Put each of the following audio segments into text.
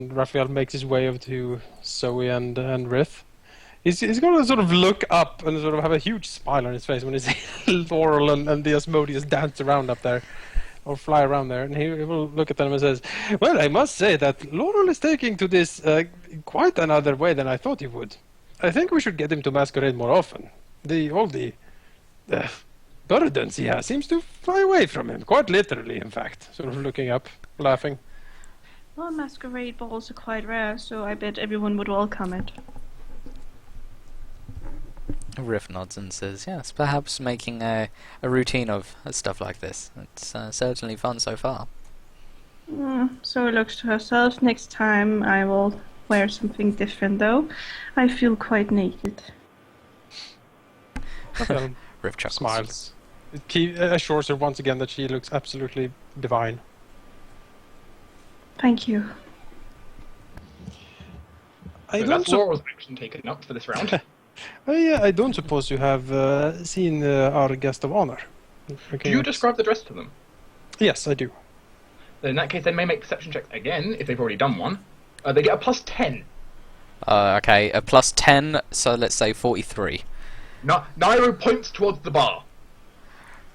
Raphael makes his way over to Zoe and Rith. He's going to sort of look up and sort of have a huge smile on his face when he sees Laurel and the Asmodeus dance around up there, or fly around there, and he will look at them and says, "Well, I must say that Laurel is taking to this quite another way than I thought he would. I think we should get him to masquerade more often. All the burdens he has seems to fly away from him, quite literally, in fact." Sort of looking up, laughing. Well, masquerade balls are quite rare, so I bet everyone would welcome it. Riff nods and says, yes, perhaps making a routine of stuff like this. It's certainly fun so far. Zoe looks to herself. Next time I will wear something different, though. I feel quite naked. Riff chuckles. Smiles. He assures her once again that she looks absolutely divine. Thank you. I So don't that's Laurel's action taken up for this round. I don't suppose you have seen our guest of honor. Do you describe the dress to them? Yes, I do. In that case, they may make perception checks again, if they've already done one. They get a +10. Okay, a +10, so let's say 43. Nairo points towards the bar.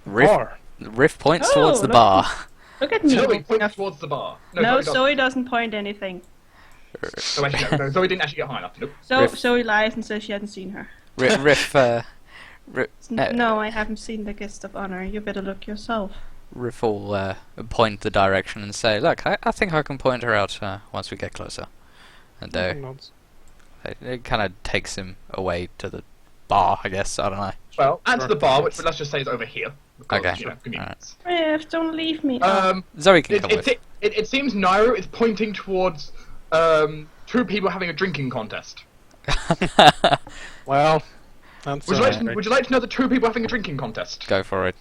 Riff points Oh, towards the look. bar. Look at me. Zoe points towards the bar. No, Zoe Zoe doesn't point anything. doesn't. No, actually, no, Zoe didn't actually get high enough. Nope. Riff. Zoe lies and says she hadn't seen her. Riff, No, I haven't seen the guest of honor. You better look yourself. Riff will point the direction and say, look, I think I can point her out once we get closer. And it kind of takes him away to the bar, I guess, I don't know. Well, and to the bar, which let's just say is over here. Because, Okay. you know, convenience. Riff, don't leave me. Zoe can come with. It seems Nairo is pointing towards two people having a drinking contest. Well, that's Would you like to know the two people having a drinking contest? Go for it.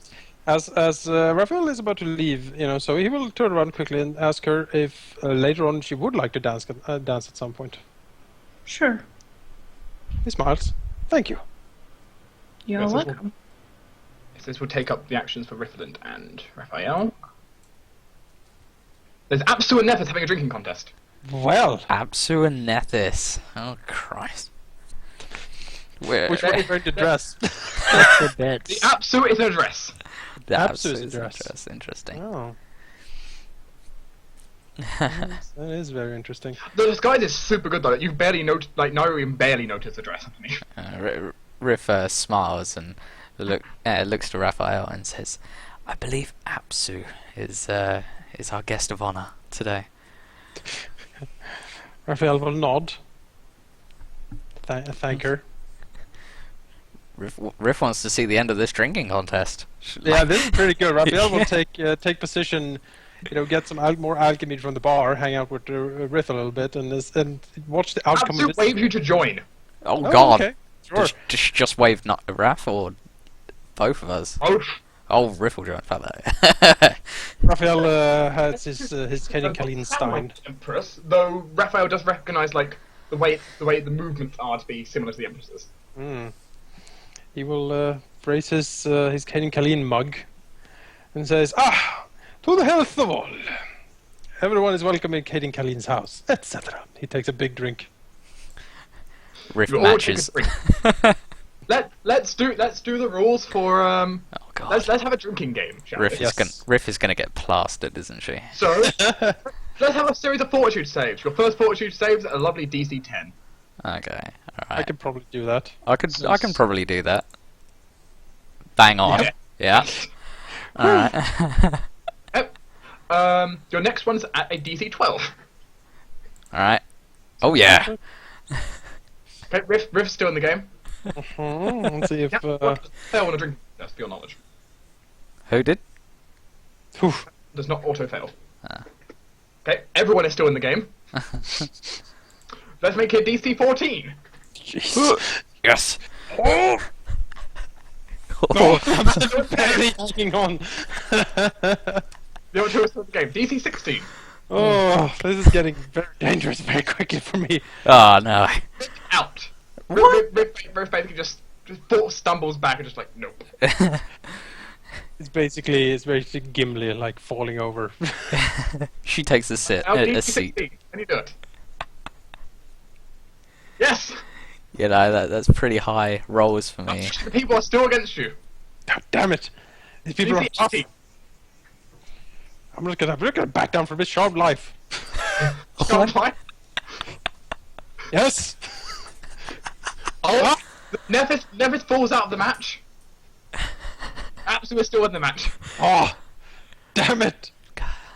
as Raphael is about to leave, so he will turn around quickly and ask her if later on she would like to dance at some point. Sure. He smiles. Thank you. You're Yes, welcome. This will take up the actions for Riffland and Raphael. There's Apsu and Nethys having a drinking contest. Well, Apsu and Nethys. Oh, Christ. which one are you going to dress? The Apsu is in a dress. The Apsu is Apsu a dress. Interesting. Oh, that is very interesting. The disguise is super good though. You barely notice, like Nairo even barely noticed the dress underneath. Riff smiles and looks to Raphael and says, I believe Apsu is our guest of honor today. Raphael will nod. Thank her. Riff wants to see the end of this drinking contest. Yeah, this is pretty good. Raphael will take position, get some more alchemy from the bar, hang out with Rith a little bit, and watch the outcome of Apsu this. waves you to join. Oh God! Okay, sure. Just wave not Raph or both of us. Both. Oh, Riff will join. Fuck that. Raphael has his Kalinstein. Stein. Empress, though Raphael does recognise like the way the movements are to be similar to the Empress's. He will raise his Kalin mug and says, to the health of all. Everyone is welcome in Kalin's house, etc. He takes a big drink. Riff You all matches. take a drink. Let's do the rules for Oh God! let's have a drinking game, shall Riff we? is gonna get plastered, isn't she? So let's have a series of fortitude saves. Your first fortitude saves at a lovely DC 10. Okay, I alright. could probably do that. I can probably do that. Bang on. Yeah. Yeah. Alright. Your next one's at a DC 12. Alright. Oh yeah. Okay, Riff's still in the game. Let's see if. Yeah, what does fail on a drink test, for your knowledge? Who did? Does not auto fail. Ah. Okay, everyone is still in the game. Let's make it DC 14. Jeez. Yes. Oh, Oh. I'm barely hanging on. The other two are still in the game. DC 16. Oh, this is getting very dangerous very quickly for me. Oh no. Out. What? Riff basically just stumbles back and just like, nope. It's basically Gimli like falling over. She takes a Now a DC seat. 16. Can you do it? Yes! You know, that's pretty high rolls for me. The people are still against you. God damn it! These people are DC tough. 18. I'm just gonna back down from this sharp life. Sharp line. Yes. Oh, Nethys falls out of the match. Absolutely still in the match. Oh, damn it!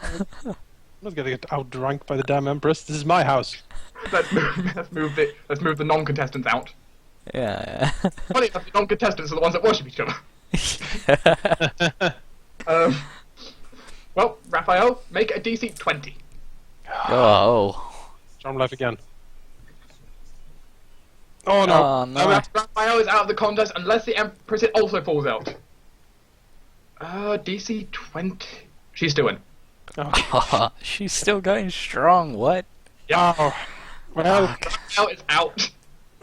I'm not gonna get outdrunk by the damn Empress. This is my house. Let's move the non-contestants out. Yeah. Funny enough, the non-contestants are the ones that worship each other. Well, Raphael, make a DC 20. Oh. Charm life again. Oh no! Oh no. Raphael is out of the contest unless the Empress also falls out. DC 20. She's still in. Oh, she's still going strong. What? Yeah. Oh, well, Raphael is out.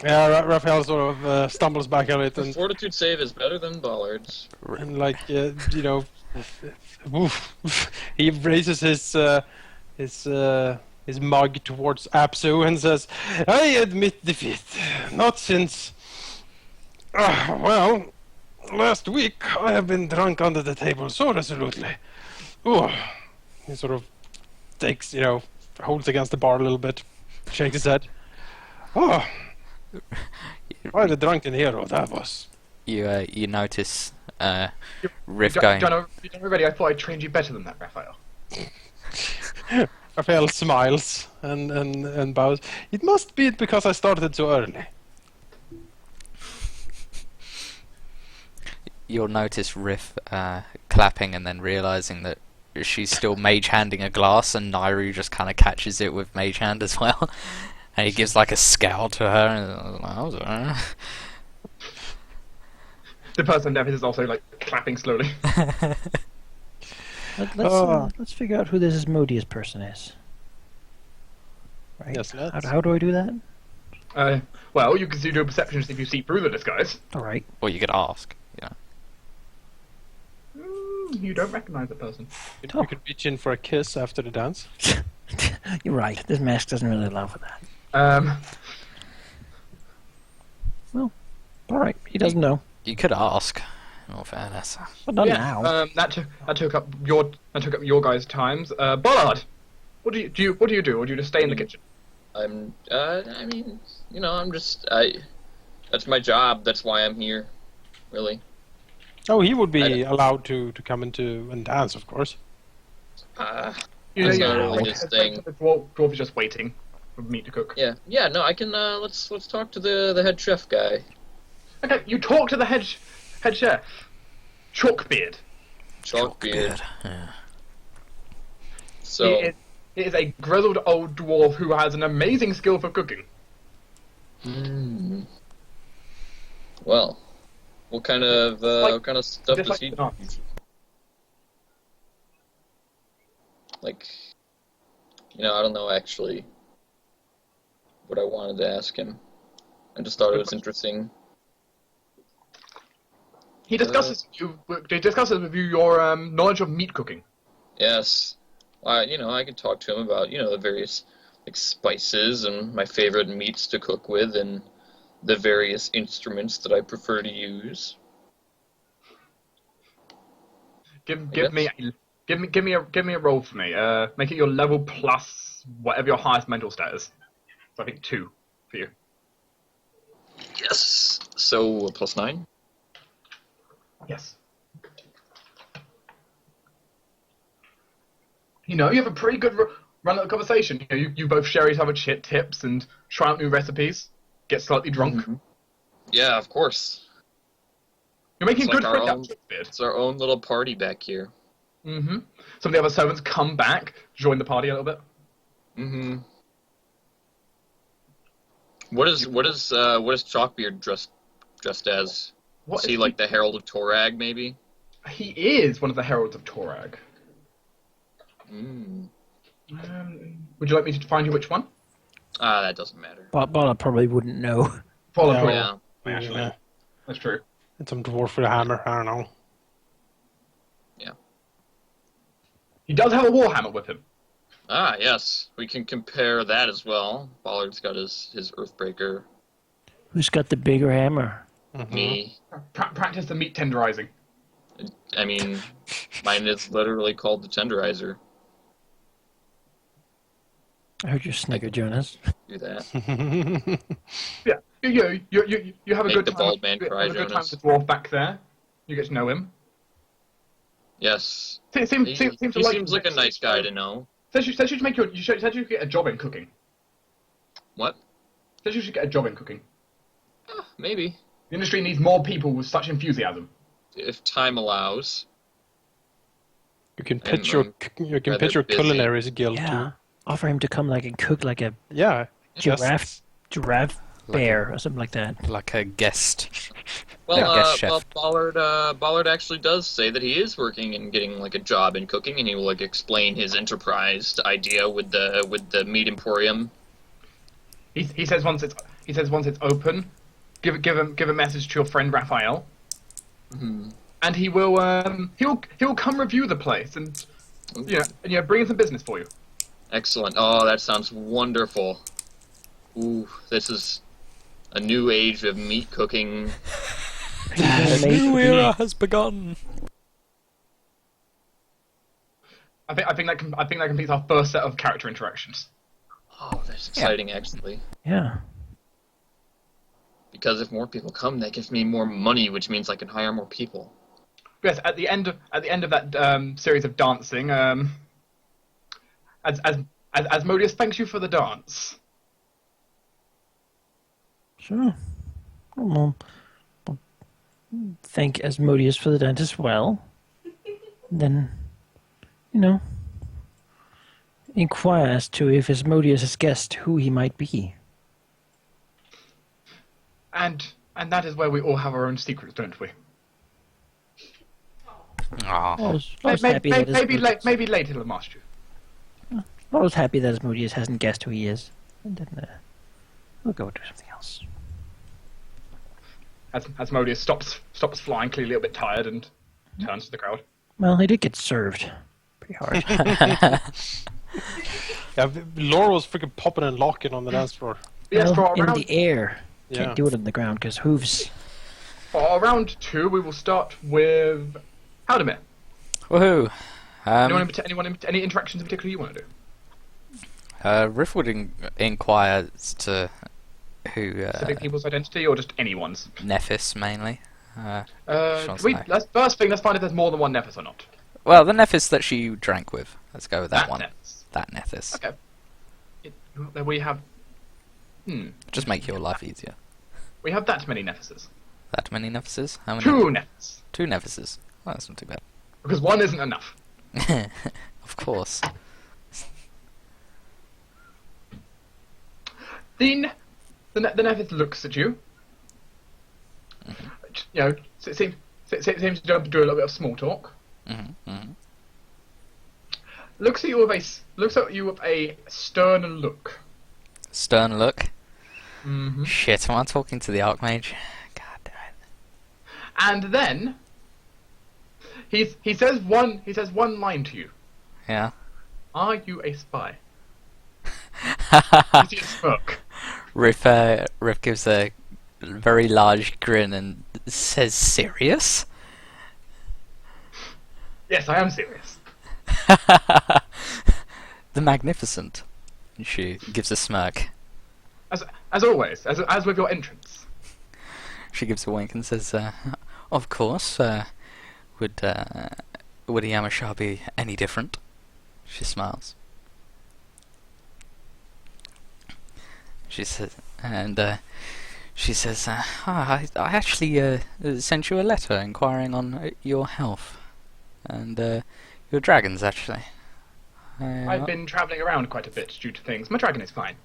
yeah. Raphael sort of stumbles back a bit The and fortitude save is better than Ballard's. like you know, he raises his mug towards Apsu and says, "I admit defeat. Not since. Well, last week I have been drunk under the table so resolutely." Oh, he sort of takes, holds against the bar a little bit, shakes his head. Oh, quite a drunken hero that was. You notice Riff going. John, already, I thought I trained you better than that, Raphael. Raphael smiles and bows. It must be because I started so early. You'll notice Riff clapping and then realizing that she's still mage handing a glass, and Nairu just kind of catches it with mage hand as well, and he gives like a scowl to her. And I was like, The person Nethys is also like clapping slowly. Let's figure out who this Asmodeus person is. Right? Yes, let's. How do I do that? Well, you can do a perception to see if you see through the disguise. All right. well, you could ask. Yeah. You don't recognize the person. You could reach in for a kiss after the dance. You're right. This mask doesn't really allow for that. Well, all right. He doesn't know. You could ask. In all fairness. But not now. That took up your guys' times. Bollard, what do you do? Or do you just stay in the kitchen? I'm. I mean, I'm just. That's my job. That's why I'm here. Really. Oh, he would be allowed to come into and dance, of course. That's not really his thing. The dwarf is just waiting for meat to cook. Yeah. Yeah. No, I can. Let's talk to the head chef guy. Okay, you talk to the head chef, Chalkbeard. Chalkbeard. Yeah. So. He is a grizzled old dwarf who has an amazing skill for cooking. Well, what kind of stuff does he do? Like, I don't know actually what I wanted to ask him. I just thought it was interesting. He discusses with you your knowledge of meat cooking. Yes. I could talk to him about, the various spices and my favorite meats to cook with and the various instruments that I prefer to use. Give me a roll for me. Make it your level plus whatever your highest mental status. So I think 2 for you. Yes. So +9. Yes. You have a pretty good run of the conversation. You both share each other tips and try out new recipes. Get slightly drunk. Mm-hmm. Yeah, of course. You're making It's good like friends. It's our own little party back here. Mm-hmm. Some of the other servants come back, join the party a little bit. Mm-hmm. What is Chalkbeard dressed as? What Is he like the Herald of Torag, maybe? He is one of the heralds of Torag. Would you like me to find you which one? That doesn't matter. Bala probably wouldn't know. Yeah. Yeah. That's true. And some dwarf with a hammer. I don't know. Yeah. He does have a warhammer with him. Ah, yes. We can compare that as well. Ballard's got his Earthbreaker. Who's got the bigger hammer? Me. Practice the meat tenderizing. I mean, mine is literally called the Tenderizer. I heard your snicker, Jonas. Do that. Yeah, you have a Make good the time. bald man You cry, have a good time Jonas. with the dwarf back there. You get to know him. Yes. Seems He to like seems like a nice guy to know. Says you should make you should get a job in cooking. What? Says you should get a job in cooking. Maybe. The industry needs more people with such enthusiasm. If time allows. You can I'm- pitch your I'm you can rather pitch your busy. culinary guild Yeah. too. Offer him to come like and cook like a Yeah. giraffe Just- bear or something like that. Like a guest. Well, guest chef. Ballard actually does say that he is working and getting like a job in cooking, and he will like explain his enterprise idea with the meat emporium. He says once it's open, give a message to your friend Raphael, and he will come review the place and bring in some business for you. Excellent. Oh, that sounds wonderful. Ooh, this is a new age of meat cooking. The New era has begun. I think that completes our first set of character interactions. Oh, that's exciting, actually. Yeah. Because if more people come, that gives me more money, which means I can hire more people. Yes, at the end of that series of dancing, as Modius thanks you for the dance. Sure. Well, thank Asmodeus for the dance as well. Then, inquire as to if Asmodeus has guessed who he might be. And that is where we all have our own secrets, don't we? Aw. I was happy that Maybe later, Master. I was happy that Asmodeus hasn't guessed who he is. And then we'll go do something else. As Modius stops flying, clearly a little bit tired, and turns to the crowd. Well, he did get served pretty hard. Yeah, Laura was freaking popping and locking on the dance floor. Yes, Well, for in round, the air. Yeah. Can't do it on the ground because hooves. for round 2, we will start with Halldamir. Woohoo! Any interactions in particular you want to do? Riff would inquire as to who Specific people's identity, or just anyone's? Nethys mainly. Let's say. let's find if there's more than one Nethys or not. Well, the Nethys that she drank with. Let's go with that one. Nethys. That Nethys. Okay. Then we have. Just make your life easier. We have that many Nethyses. That many Nethyses? How many? 2 Nethys. 2 Nethyses. Well, that's not too bad. Because 1 isn't enough. Of course. The Nethys looks at you. Seems to do a little bit of small talk. Looks at you with a stern look. Stern look. Mm-hmm. Shit, am I talking to the Archmage? God damn it. And then he says one line to you. Yeah. Are you a spy? You see a smirk. Riff gives a very large grin and says, "Serious?" Yes, I am serious. The Magnificent. And she gives a smirk. As always, as with your entrance. She gives a wink and says, "Of course. Would Yamashar be any different?" She smiles. She says, I actually sent you a letter inquiring on your health and your dragons, actually. I've been travelling around quite a bit due to things. My dragon is fine.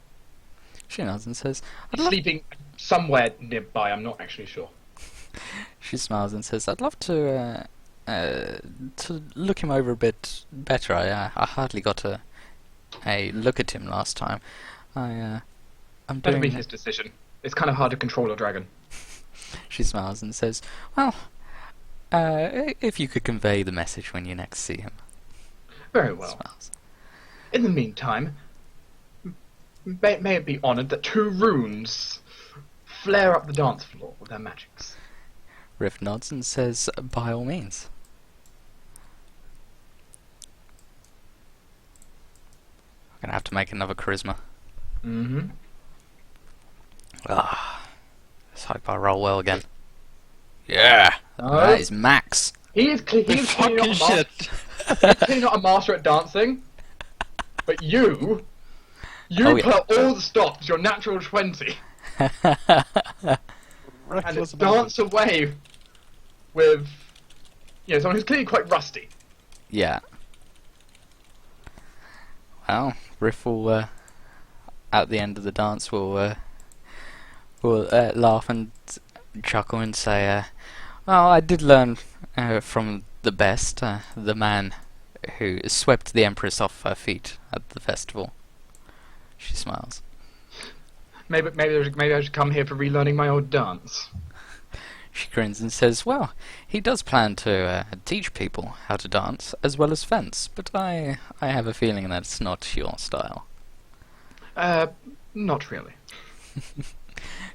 She nods and says, He's sleeping somewhere nearby, I'm not actually sure. She smiles and says, "I'd love to look him over a bit better. I hardly got a look at him last time. I'm That'll be doing." his decision. It's kind of hard to control a dragon. She smiles and says, "Well, if you could convey the message when you next see him." Very well. Smiles. In the meantime, may it be honoured that 2 runes flare up the dance floor with their magics. Riff nods and says, by all means. I'm gonna have to make another charisma. Mm-hmm. Let's hope I roll well again. Yeah! Oh. That is max. He's clearly Fucking shit. not a master at dancing, but you Oh, yeah. put all the stops, your natural 20, and Reckless dance away with, someone who's clearly quite rusty. Yeah. Well, Riff will, at the end of the dance, will laugh and chuckle and say, well, I did learn from the best, the man who swept the Empress off her feet at the festival. She smiles. Maybe I should come here for relearning my old dance. She grins and says, well, he does plan to teach people how to dance as well as fence, but I have a feeling that's not your style. Not really.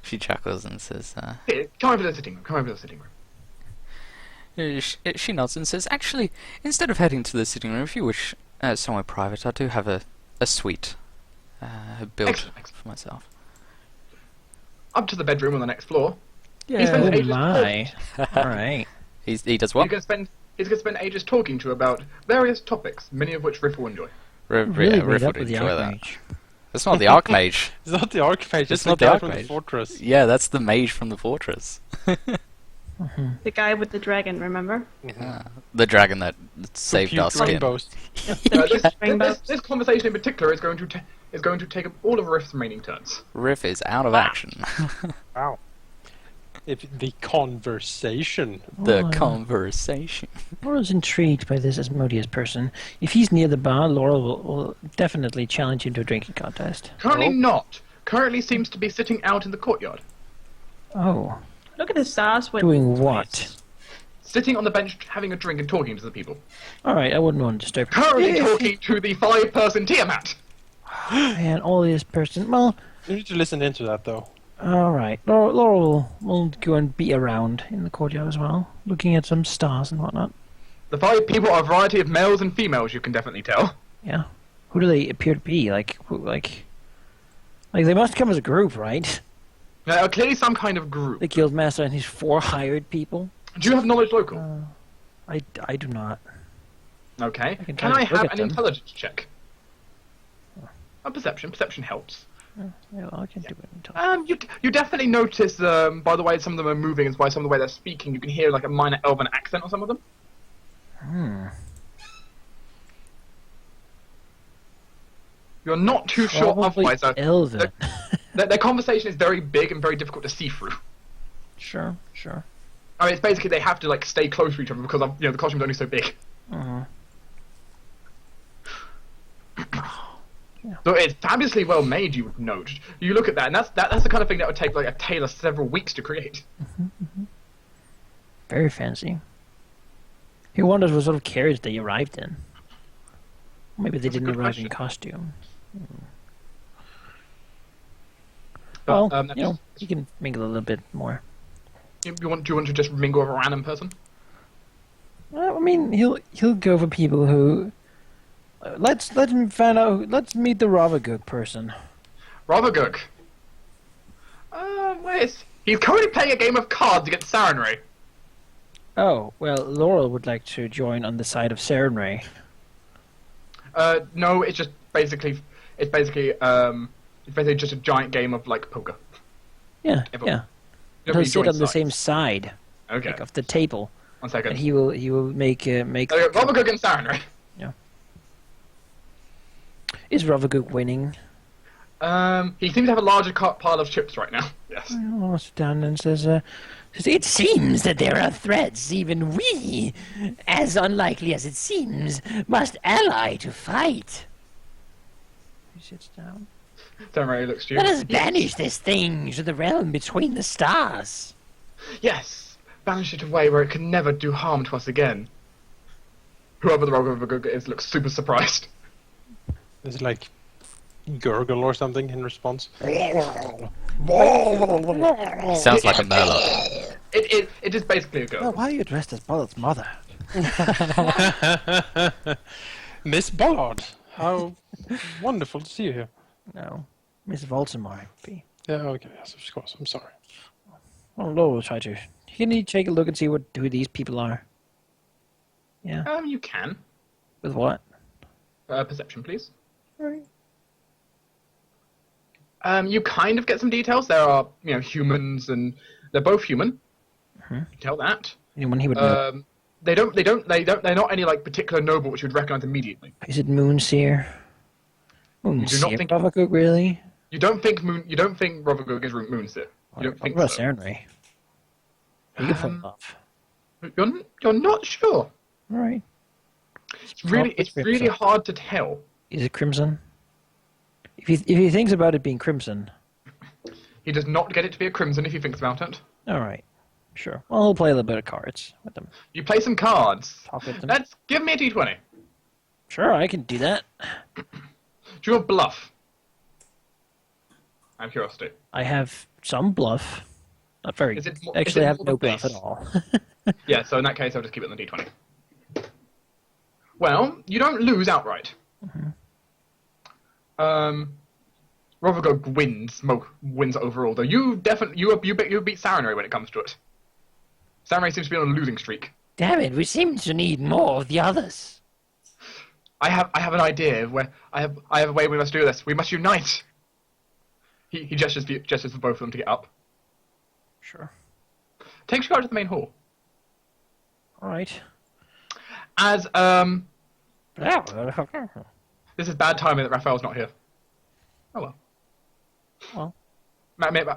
She chuckles and says, Here, come over to the sitting room. Come over to the sitting room. she nods and says, actually, instead of heading to the sitting room, if you wish somewhere private, I do have a suite built Excellent. for myself. Up to the bedroom on the next floor. Yeah. He spends Oh ages my. Alright. He does what? He's going to spend ages talking to you about various topics, many of which Riff will enjoy. Really Riff made up would with the enjoy that. Archmage. That's not the Archmage. It's not the Archmage, It's it's not the the guy from the Archmage. fortress. Yeah, that's the mage from the fortress. The guy with the dragon, remember? The dragon that saved our skin. Rainbows. This conversation in particular is going to take up all of Riff's remaining turns. Riff is out of action. Wow. If the conversation. The Oh, conversation. Laurel's intrigued by this Asmodeus person. If he's near the bar, Laurel will definitely challenge him to a drinking contest. Currently not. Currently seems to be sitting out in the courtyard. Oh. Look at the stars. Doing what? Sitting on the bench having a drink and talking to the people. Alright, I wouldn't want to disturb him. Currently talking to the 5-person Tiamat. And all this person. Well, You need to listen into that, though. alright. Laurel will go and be around in the courtyard as well, looking at some stars and whatnot. The 5 people are a variety of males and females, you can definitely tell. Yeah. Who do they appear to be? Like they must come as a group, right? Clearly some kind of group. The Guildmaster and his 4 hired people. Do you have knowledge local? I do not. Okay. can Can try I to look have at an them. intelligence check? A perception. Perception helps. Yeah, well, I can do it. You definitely notice, by the way some of them are moving and by some of the way they're speaking, you can hear like a minor elven accent on some of them. You're not too sure Probably otherwise. Though. Elven. Their conversation is very big and very difficult to see through. Sure. I mean, it's basically they have to like stay close to each other because the costume's only so big. Uh-huh. So it's fabulously well made, you would note. You look at that, and that's the kind of thing that would take like a tailor several weeks to create. Very fancy. He wonders what sort of carriage they arrived in. Maybe they That's a didn't good arrive in question. costume. But, Well, you can mingle a little bit more. do you want to just mingle with a random person? I mean, he'll go for people who. Let's find out. Let's meet the Ravagug person. Ravagug. Where is he's currently playing a game of cards against Sarenrae. Oh well, Laurel would like to join on the side of Sarenrae. No, it's basically just a giant game of like poker. Yeah, Everyone. yeah. Nobody He'll sit joins on the sides. same side, Okay. like of the table, 1 second. and he will make. Ravagug and Sarenrae. Is Ravagug winning? He seems to have a larger pile of chips right now. Yes. Laurel sits down and says, "It seems that there are threats. Even we, as unlikely as it seems, must ally to fight." He sits down. Sarenrae looks to you. Let us banish this thing to the realm between the stars. Yes. Banish it away where it can never do harm to us again. Whoever the Ravagug is looks super surprised. Is it like gurgle or something in response? Sounds like a Murloc. It is basically a Well, girl. why are you dressed as Bollard's mother? Miss Bollard, how wonderful to see you here. No, Miss Voltimar. Yeah, okay, yes, of course. I'm sorry. Well, Laura will try to. Can you take a look and see who these people are? Yeah. You can. With what? Perception, please. Right. You kind of get some details. There are, humans, and they're both human. Mm-hmm. You can tell that. Anyone he would know? They're not any like particular noble which you would recognize immediately. Is it Moonseer? do not think- Ravacook, really? You don't think Rovagug is Moonseer. You don't think what about so. Sarenrae? You can pull it off. You're not sure. All right. It's really hard to tell. Is it Crimson? If he thinks about it being Crimson. He does not get it to be a crimson if he thinks about it. All right. Sure. Well, he'll play a little bit of cards with them. You play some cards. Talk with them. Let's give me a d20. Sure, I can do that. Do you want bluff? Out of curiosity. I have some bluff. Not very. Actually, I have no bluff at all. Yeah, so in that case, I'll just keep it on the d20. Well, you don't lose outright. Mm-hmm. Rovagog wins overall, though. You beat Sarenrae when it comes to it. Sarenrae seems to be on a losing streak. Damn it! We seem to need more of the others. I have an idea where I have a way we must do this. We must unite. He gestures for both of them to get up. Sure. Takes you out to the main hall. All right. As this is bad timing that Raphael's not here. Oh well. Well.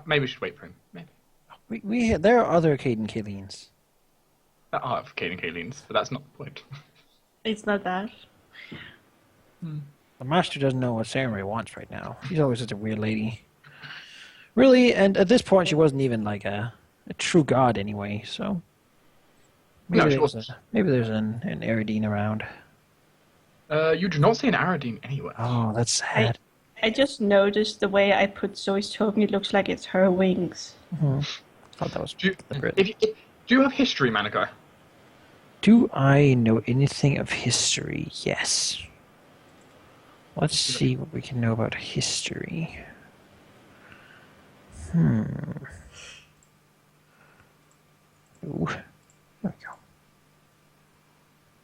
Maybe we should wait for him. Maybe. There are other Caden Kalines. There are Caden Kalines, but that's not the point. It's not that. The master doesn't know what Sarenrae wants right now. She's always such a weird lady. Really, and at this point, she wasn't even like a true god anyway. So maybe she wasn't. Maybe there's an Aradine around. You do not see an Aradine anywhere. Oh, that's sad. I just noticed the way I put Zoe's token, it looks like it's her wings. Mm-hmm. Thought that was deliberate. Do you have history, Manikai? Do I know anything of history? Yes. Let's see what we can know about history. Ooh. There we go.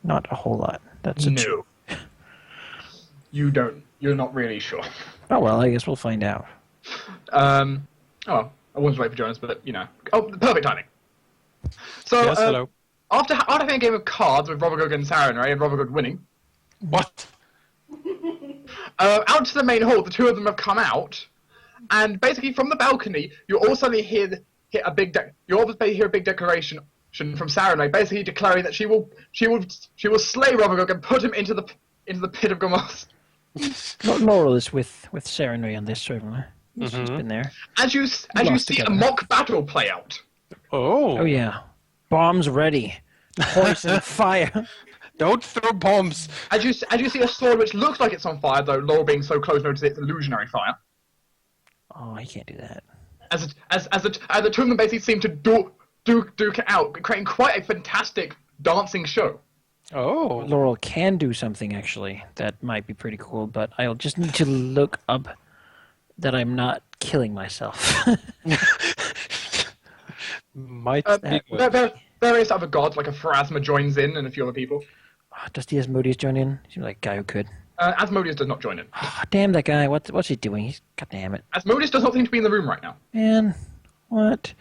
Not a whole lot. That's a no. You don't. You're not really sure. Oh well, I guess we'll find out. Oh, I wanted to wait for Jonas, but Oh, perfect timing. So, Yes, hello. After having a game of cards with Rovagog and Sarenrae, and Rovagog winning, What? out to the main hall, the two of them have come out, and basically from the balcony, you all suddenly hear a big declaration from Sarenrae, basically declaring that she will slay Rovagog and put him into the pit of Gomos. Laurel is with Sarenrae on this, certainly. She's been there. As you see together. a mock battle play out. Oh. Oh yeah. Bombs ready. Poison fire. Don't throw bombs. As you see a sword which looks like it's on fire, though Laurel being so close notices it's illusionary fire. Oh, I can't do that. As the two of them basically seem to duke it out, creating quite a fantastic dancing show. Oh. Laurel can do something, actually. That might be pretty cool, but I'll just need to look up that I'm not killing myself. Might be good. Various other gods, like a Pharasma, joins in, and a few other people. Does the Asmodeus join in? Seems like a guy who could. Asmodeus does not join in. Oh, damn that guy. What's he doing? God damn it. Asmodeus does not seem to be in the room right now. Man, what?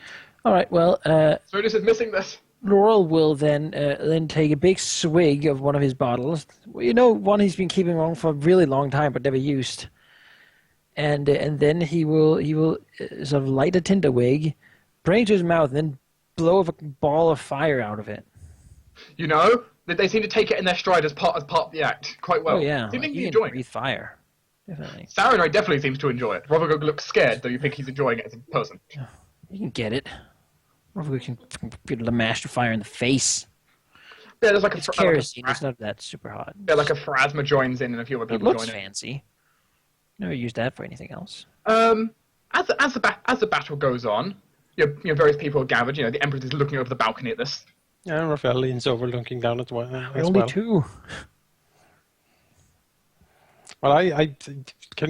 Alright, well, Asmodeus is missing this. Laurel will then take a big swig of one of his bottles. One he's been keeping on for a really long time but never used. And then he will sort of light a tinder wig, bring it to his mouth, and then blow a ball of fire out of it. They seem to take it in their stride as part of the act quite well. Oh yeah, Seeming to be he enjoying can breathe fire. Definitely. Sarenrae definitely seems to enjoy it. Rovagog looks scared, though you think he's enjoying it as a person. You can get it. Rovagog can get a master fire in the face. Yeah, there's like It's kerosene. It's not that super hot. Yeah, like a Pharasma joins in and a few other It people looks join in. fancy. Never used that for anything else. As the battle goes on, various people are gathered. The Empress is looking over the balcony at this. Yeah, Raphael leans over, looking down as well. Only two. Well,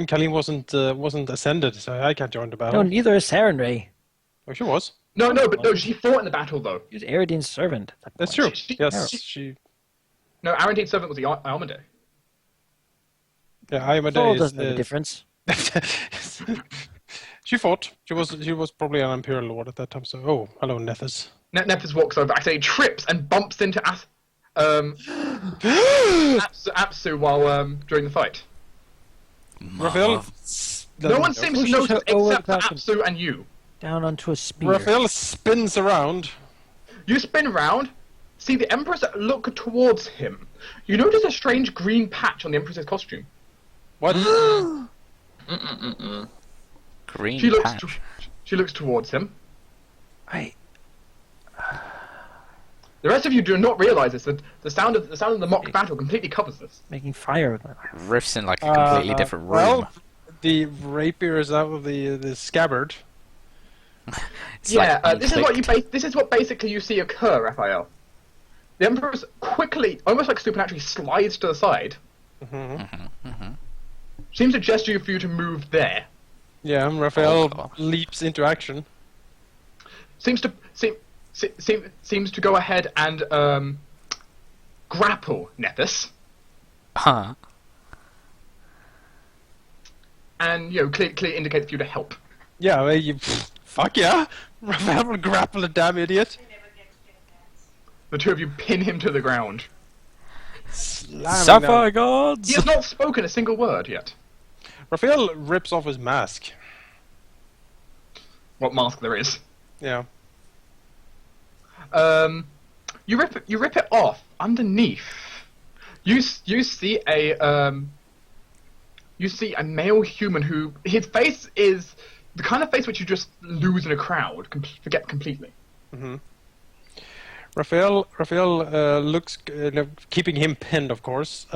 Colleen wasn't ascended, so I can't join the battle. No, neither is Sarenrae. Oh, she was. No, she fought in the battle though. She was Eridine's servant. At that That's point. true. Yes, she. No, Arendain's servant was the Almade. Yeah, Iamade Soul is. doesn't make a difference. She fought. She was probably an imperial lord at that time. So, oh, hello, Nethys. Nethys walks over, actually trips and bumps into Apsu while during the fight. Raphael. No one seems to notice except for Apsu and you. Down onto a spear. Raphael spins around. You spin round, see the Empress look towards him. You notice a strange green patch on the Empress's costume. What? Green She patch. She looks towards him. I The rest of you do not realise this. The sound of the mock battle completely covers this. making fire with my Riff's in like a completely different room. Well, the rapier is out of the scabbard. It's like this is what unclicked. this is what basically you see occur, Raphael. The Empress quickly, almost like supernaturally, slides to the side. Seems to gesture for you to move there. Yeah, Raphael gosh. leaps into action. Seems to go ahead and grapple Nethys, Huh. and clearly indicate for you to help. Yeah, well, fuck yeah! Raphael will grapple the damn idiot. The two of you pin him to the ground. Slamming Sapphire down. gods! He has not spoken a single word yet. Raphael rips off his mask. What mask there is. Yeah. You rip it off. Underneath, you see a male human who his face is the kind of face which you just lose in a crowd, forget completely. Raphael looks, keeping him pinned, of course,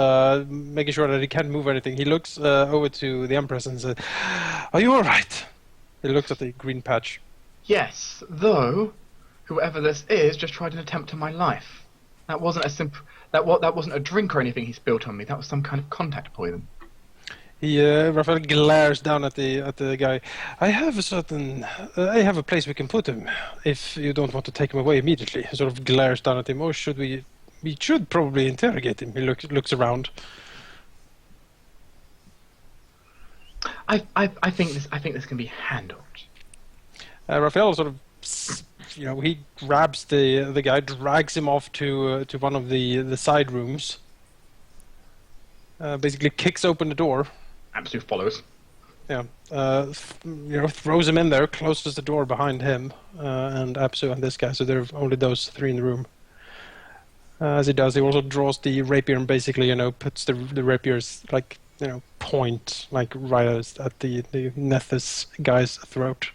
making sure that he can't move anything. He looks over to the Empress and says, "Are you all right?" He looks at the green patch. Yes, though whoever this is just tried an attempt on my life. That wasn't that wasn't a drink or anything he spilled on me. That was some kind of contact poison. Raphael glares down at the guy. I have a place we can put him if you don't want to take him away immediately. He sort of glares down at him. Or should we? We should probably interrogate him. He looks around. I think this can be handled. Raphael sort of, he grabs the guy, drags him off to one of the side rooms. Basically kicks open the door. Apsu follows. Yeah, throws him in there, closes the door behind him and Apsu and this guy. So there are only those three in the room. As he does, he also draws the rapier and basically, puts the rapier's point right at the Nethys guy's throat.